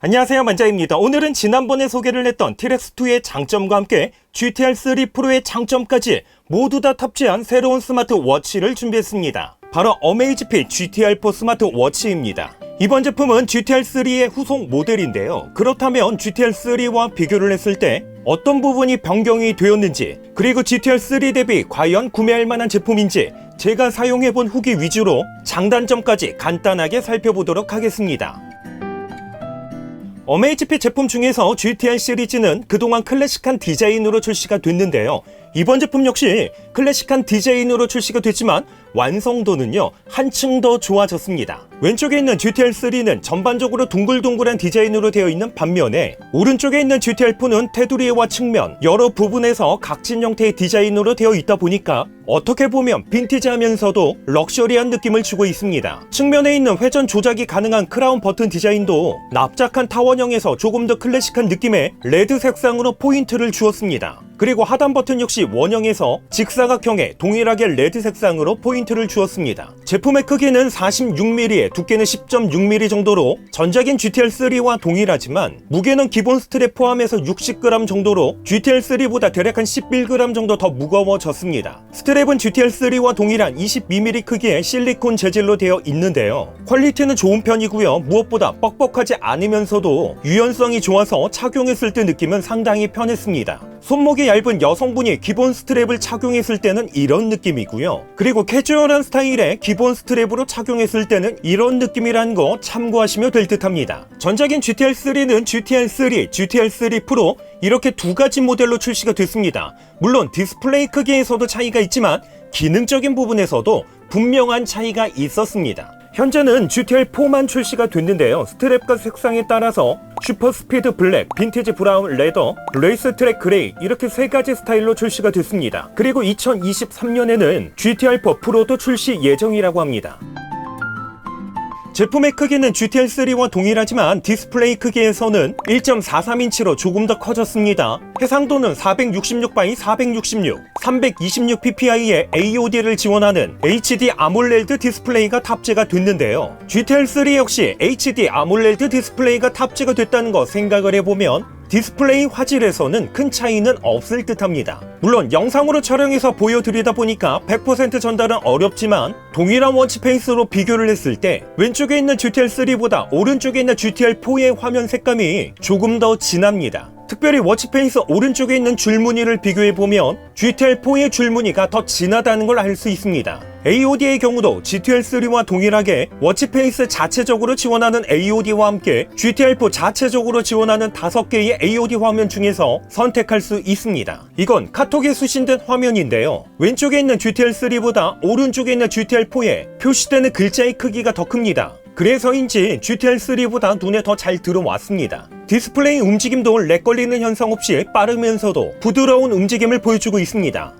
안녕하세요, 만자입니다. 오늘은 지난번에 소개를 했던 T-Rex2의 장점과 함께 GTR3 프로의 장점까지 모두 다 탑재한 새로운 스마트워치를 준비했습니다. 바로 어메이지핏 GTR4 스마트워치입니다. 이번 제품은 GTR3의 후속 모델인데요. 그렇다면 GTR3와 비교를 했을 때 어떤 부분이 변경이 되었는지, 그리고 GTR3 대비 과연 구매할 만한 제품인지 제가 사용해본 후기 위주로 장단점까지 간단하게 살펴보도록 하겠습니다. 어메이지핏 제품 중에서 GTR 시리즈는 그동안 클래식한 디자인으로 출시가 됐는데요. 이번 제품 역시 클래식한 디자인으로 출시가 됐지만 완성도는요 한층 더 좋아졌습니다. 왼쪽에 있는 GTR3는 전반적으로 둥글둥글한 디자인으로 되어 있는 반면에 오른쪽에 있는 GTR4는 테두리와 측면 여러 부분에서 각진 형태의 디자인으로 되어 있다 보니까 어떻게 보면 빈티지하면서도 럭셔리한 느낌을 주고 있습니다. 측면에 있는 회전 조작이 가능한 크라운 버튼 디자인도 납작한 타원형에서 조금 더 클래식한 느낌의 레드 색상으로 포인트를 주었습니다. 그리고 하단 버튼 역시 원형에서 직사각형의 동일하게 레드 색상으로 포인트를 주었습니다. 제품의 크기는 46mm에 두께는 10.6mm 정도로 전작인 GTR3와 동일하지만 무게는 기본 스트랩 포함해서 60g 정도로 GTR3보다 대략 한 11g 정도 더 무거워졌습니다. 스트랩은 GTR3와 동일한 22mm 크기의 실리콘 재질로 되어 있는데요. 퀄리티는 좋은 편이고요. 무엇보다 뻑뻑하지 않으면서도 유연성이 좋아서 착용했을 때 느낌은 상당히 편했습니다. 손목이 얇은 여성분이 기본 스트랩을 착용했을 때는 이런 느낌이고요. 그리고 캐주얼한 스타일의 기본 스트랩으로 착용했을 때는 이런 느낌이라는 거 참고하시면 될 듯합니다. 전작인 GTR3는 GTR3, GTR3 프로 이렇게 두 가지 모델로 출시가 됐습니다. 물론 디스플레이 크기에서도 차이가 있지만 기능적인 부분에서도 분명한 차이가 있었습니다. 현재는 GTR4만 출시가 됐는데요. 스트랩과 색상에 따라서 슈퍼 스피드 블랙, 빈티지 브라운 레더, 레이스 트랙 그레이 이렇게 세 가지 스타일로 출시가 됐습니다. 그리고 2023년에는 GTR4 프로도 출시 예정이라고 합니다. 제품의 크기는 GTR3와 동일하지만 디스플레이 크기에서는 1.43인치로 조금 더 커졌습니다. 해상도는 466x466, 326ppi의 AOD를 지원하는 HD 아몰레드 디스플레이가 탑재가 됐는데요. GTR3 역시 HD 아몰레드 디스플레이가 탑재가 됐다는 거 생각을 해보면 디스플레이 화질에서는 큰 차이는 없을 듯합니다. 물론 영상으로 촬영해서 보여드리다 보니까 100% 전달은 어렵지만 동일한 워치 페이스로 비교를 했을 때 왼쪽에 있는 GTR3보다 오른쪽에 있는 GTR4의 화면 색감이 조금 더 진합니다. 특별히 워치페이스 오른쪽에 있는 줄무늬를 비교해보면 GTR4의 줄무늬가 더 진하다는 걸 알 수 있습니다. AOD의 경우도 GTR3와 동일하게 워치페이스 자체적으로 지원하는 AOD와 함께 GTR4 자체적으로 지원하는 5개의 AOD 화면 중에서 선택할 수 있습니다. 이건 카톡에 수신된 화면인데요. 왼쪽에 있는 GTR3보다 오른쪽에 있는 GTR4에 표시되는 글자의 크기가 더 큽니다. 그래서인지 GTR3보다 눈에 더 잘 들어왔습니다. 디스플레이 움직임도 렉 걸리는 현상 없이 빠르면서도 부드러운 움직임을 보여주고 있습니다.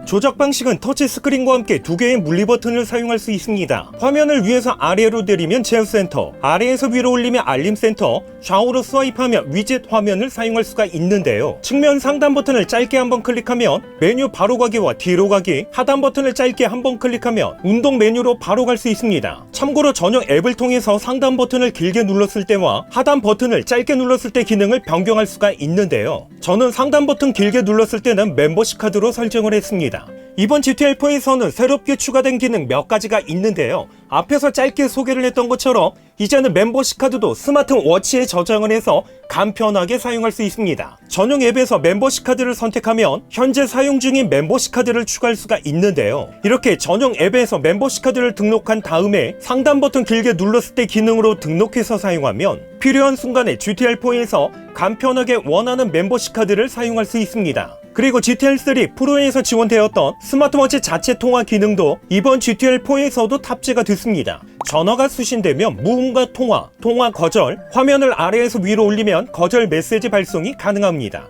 조작 방식은 터치 스크린과 함께 두 개의 물리 버튼을 사용할 수 있습니다. 화면을 위에서 아래로 내리면 제어 센터, 아래에서 위로 올리면 알림 센터, 좌우로 스와이프하면 위젯 화면을 사용할 수가 있는데요. 측면 상단 버튼을 짧게 한번 클릭하면 메뉴 바로 가기와 뒤로 가기, 하단 버튼을 짧게 한번 클릭하면 운동 메뉴로 바로 갈 수 있습니다. 참고로 전용 앱을 통해서 상단 버튼을 길게 눌렀을 때와 하단 버튼을 짧게 눌렀을 때 기능을 변경할 수가 있는데요. 저는 상단 버튼 길게 눌렀을 때는 멤버십 카드로 설정을 했습니다. 이번 GTR4에서는 새롭게 추가된 기능 몇 가지가 있는데요. 앞에서 짧게 소개를 했던 것처럼 이제는 멤버십 카드도 스마트워치에 저장을 해서 간편하게 사용할 수 있습니다. 전용 앱에서 멤버십 카드를 선택하면 현재 사용 중인 멤버십 카드를 추가할 수가 있는데요. 이렇게 전용 앱에서 멤버십 카드를 등록한 다음에 상단 버튼 길게 눌렀을 때 기능으로 등록해서 사용하면 필요한 순간에 GTR4에서 간편하게 원하는 멤버십 카드를 사용할 수 있습니다. 그리고 GTR3 프로에서 지원되었던 스마트워치 자체 통화 기능도 이번 GTR4에서도 탑재가 됐습니다. 전화가 수신되면 무음과 통화, 통화 거절, 화면을 아래에서 위로 올리면 거절 메시지 발송이 가능합니다.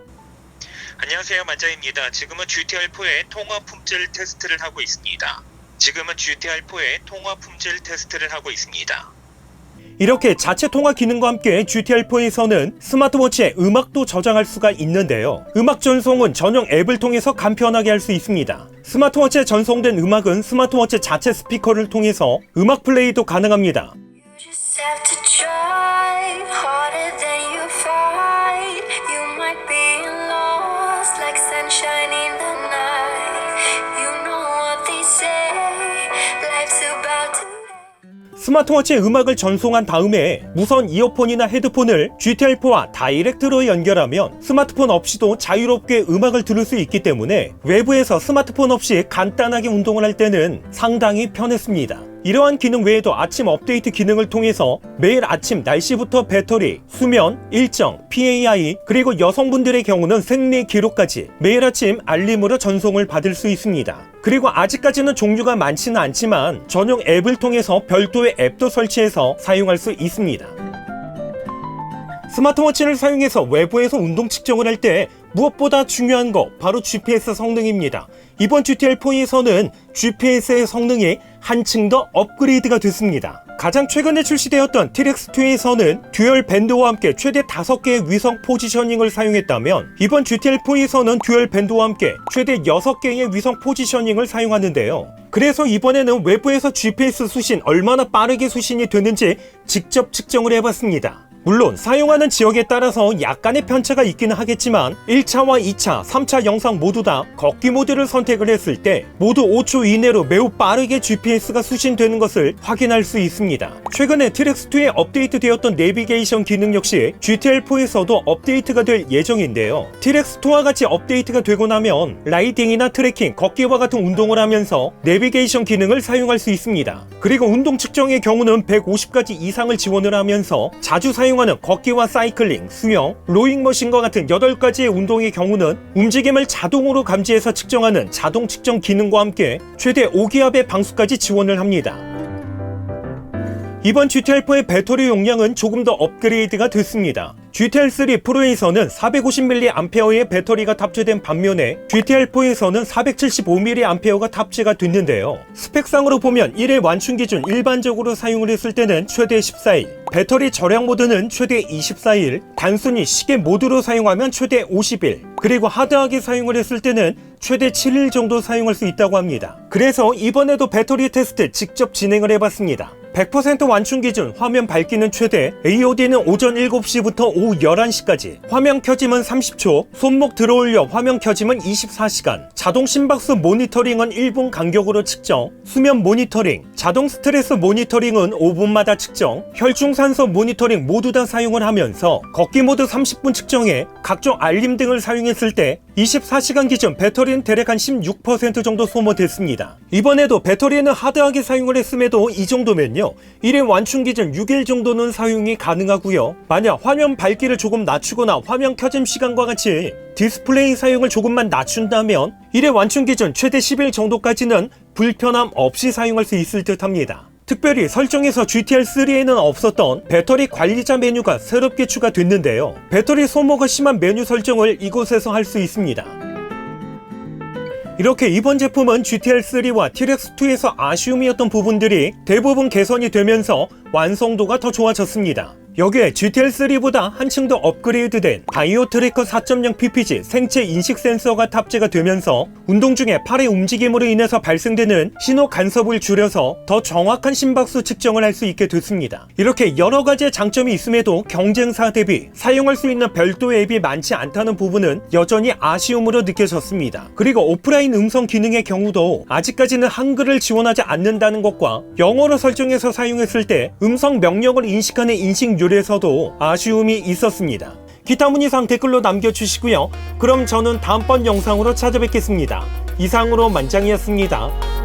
안녕하세요, 만자입니다. 지금은 GTR4의 통화 품질 테스트를 하고 있습니다. 이렇게 자체 통화 기능과 함께 GTR4에서는 스마트워치에 음악도 저장할 수가 있는데요. 음악 전송은 전용 앱을 통해서 간편하게 할 수 있습니다. 스마트워치에 전송된 음악은 스마트워치 자체 스피커를 통해서 음악 플레이도 가능합니다. You just have to try. 스마트워치에 음악을 전송한 다음에 무선 이어폰이나 헤드폰을 GTR4와 다이렉트로 연결하면 스마트폰 없이도 자유롭게 음악을 들을 수 있기 때문에 외부에서 스마트폰 없이 간단하게 운동을 할 때는 상당히 편했습니다. 이러한 기능 외에도 아침 업데이트 기능을 통해서 매일 아침 날씨부터 배터리, 수면, 일정, PAI, 그리고 여성분들의 경우는 생리 기록까지 매일 아침 알림으로 전송을 받을 수 있습니다. 그리고 아직까지는 종류가 많지는 않지만 전용 앱을 통해서 별도의 앱도 설치해서 사용할 수 있습니다. 스마트워치를 사용해서 외부에서 운동 측정을 할 때 무엇보다 중요한 거 바로 GPS 성능입니다. 이번 GTR4에서는 GPS의 성능이 한층 더 업그레이드가 됐습니다. 가장 최근에 출시되었던 TRX2에서는 듀얼 밴드와 함께 최대 5개의 위성 포지셔닝을 사용했다면 이번 GTR4에서는 듀얼 밴드와 함께 최대 6개의 위성 포지셔닝을 사용하는데요. 그래서 이번에는 외부에서 GPS 수신 얼마나 빠르게 수신이 되는지 직접 측정을 해봤습니다. 물론 사용하는 지역에 따라서 약간의 편차가 있기는 하겠지만 1차와 2차, 3차 영상 모두 다 걷기 모드를 선택을 했을 때 모두 5초 이내로 매우 빠르게 GPS가 수신되는 것을 확인할 수 있습니다. 최근에 TRX2에 업데이트되었던 내비게이션 기능 역시 GTR4에서도 업데이트가 될 예정인데요. TRX2와 같이 업데이트가 되고 나면 라이딩이나 트레킹, 걷기와 같은 운동을 하면서 내비게이션 기능을 사용할 수 있습니다. 그리고 운동 측정의 경우는 150가지 이상을 지원을 하면서 자주 사용하는 걷기와 사이클링, 수영, 로잉머신과 같은 8가지의 운동의 경우는 움직임을 자동으로 감지해서 측정하는 자동 측정 기능과 함께 최대 5기압의 방수까지 지원을 합니다. 이번 GTR4의 배터리 용량은 조금 더 업그레이드가 됐습니다. GTR3 프로에서는 450mAh의 배터리가 탑재된 반면에 GTR4에서는 475mAh가 탑재가 됐는데요. 스펙상으로 보면 1회 완충 기준 일반적으로 사용을 했을 때는 최대 14일, 배터리 절약 모드는 최대 24일, 단순히 시계 모드로 사용하면 최대 50일, 그리고 하드하게 사용을 했을 때는 최대 7일 정도 사용할 수 있다고 합니다. 그래서 이번에도 배터리 테스트 직접 진행을 해봤습니다. 100% 완충 기준 화면 밝기는 최대, AOD는 오전 7시부터 오후 11시까지, 화면 켜짐은 30초, 손목 들어올려 화면 켜짐은 24시간, 자동 심박수 모니터링은 1분 간격으로 측정, 수면 모니터링, 자동 스트레스 모니터링은 5분마다 측정, 혈중산소 모니터링 모두 다 사용을 하면서 걷기 모드 30분 측정에 각종 알림 등을 사용했을 때 24시간 기준 배터리는 대략 한 16% 정도 소모됐습니다. 이번에도 배터리는 하드하게 사용을 했음에도 이 정도면요, 1회 완충 기준 6일 정도는 사용이 가능하고요. 만약 화면 밝기를 조금 낮추거나 화면 켜짐 시간과 같이 디스플레이 사용을 조금만 낮춘다면 1회 완충 기준 최대 10일 정도까지는 불편함 없이 사용할 수 있을 듯 합니다. 특별히 설정에서 GTR3에는 없었던 배터리 관리자 메뉴가 새롭게 추가됐는데요. 배터리 소모가 심한 메뉴 설정을 이곳에서 할 수 있습니다. 이렇게 이번 제품은 GTR3와 TRX2에서 아쉬움이었던 부분들이 대부분 개선이 되면서 완성도가 더 좋아졌습니다. 여기에 GTR3보다 한층 더 업그레이드된 바이오 트래커 4.0 PPG 생체 인식 센서가 탑재가 되면서 운동 중에 팔의 움직임으로 인해서 발생되는 신호 간섭을 줄여서 더 정확한 심박수 측정을 할 수 있게 됐습니다. 이렇게 여러 가지의 장점이 있음에도 경쟁사 대비 사용할 수 있는 별도 앱이 많지 않다는 부분은 여전히 아쉬움으로 느껴졌습니다. 그리고 오프라인 음성 기능의 경우도 아직까지는 한글을 지원하지 않는다는 것과 영어로 설정해서 사용했을 때 음성 명령을 인식하는 인식률에서도 아쉬움이 있었습니다. 기타 문의사항 댓글로 남겨주시고요. 그럼 저는 다음번 영상으로 찾아뵙겠습니다. 이상으로 만장이었습니다.